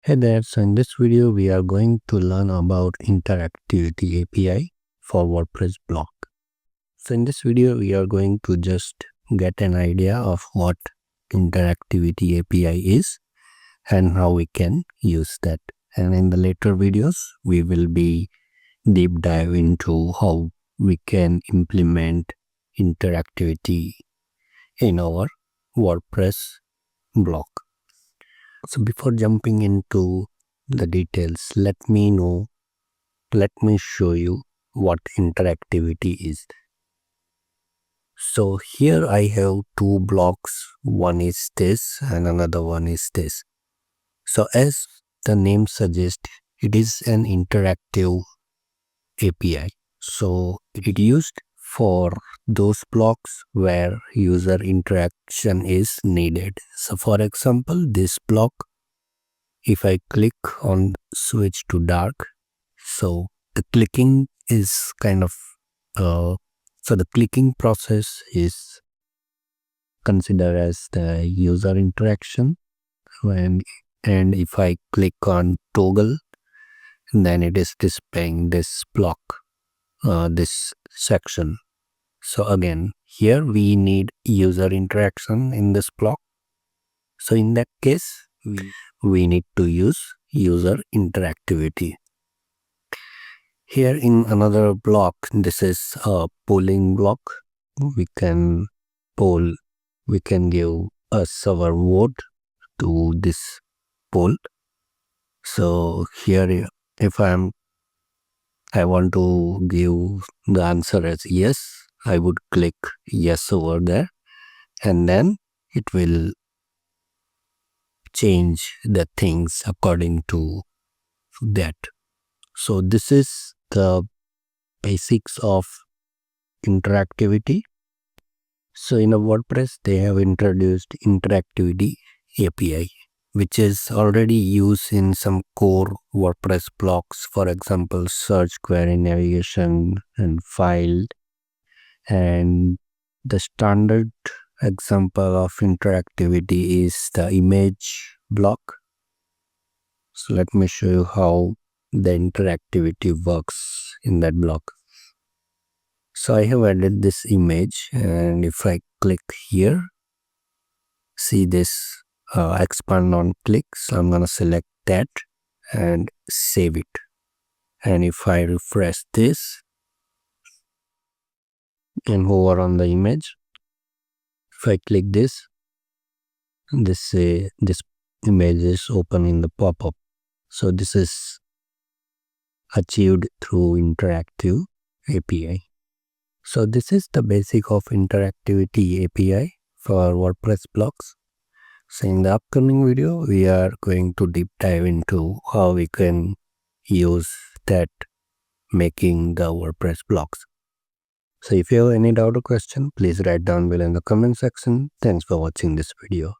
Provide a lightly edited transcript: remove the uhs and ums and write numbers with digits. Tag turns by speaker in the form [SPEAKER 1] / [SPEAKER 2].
[SPEAKER 1] Hey there, so in this video we are going to learn about Interactivity API for WordPress blog. So in this video we are going to just get an idea of what Interactivity API is and how we can use that. And in the later videos we will be deep dive into how we can implement interactivity in our WordPress blog. So before jumping into the details, let me show you what interactivity is. So here I have two blocks. One is this and another one is this. So as the name suggests, it is an interactive API. So it used for those blocks where user interaction is needed. So for example, this block, if I click on switch to dark, so the clicking is kind of so the clicking process is considered as the user interaction, and if I click on toggle, then it is displaying this block, this section. So again, here we need user interaction in this block. So in that case, we need to use user interactivity. Here in another block, this is a polling block. We can poll, we can give us our vote to this poll. So here if I want to give the answer as yes, I would click yes over there, and then it will change the things according to that. So this is the basics of interactivity. So in a WordPress, they have introduced Interactivity API, which is already used in some core WordPress blocks, for example, search, query, navigation, and file. And the standard example of interactivity is the image block. So let me show you how the interactivity works in that block. So I have added this image, and if I click here, see this expand on click. So I'm gonna select that and save it. And if I refresh this and hover on the image, if I click this image is open in the pop-up. So this is achieved through interactive API. So this is the basic of Interactivity API for WordPress blocks. So in the upcoming video, we are going to deep dive into how we can use that making the WordPress blocks. So if you have any doubt or question, please write down below in the comment section. Thanks for watching this video.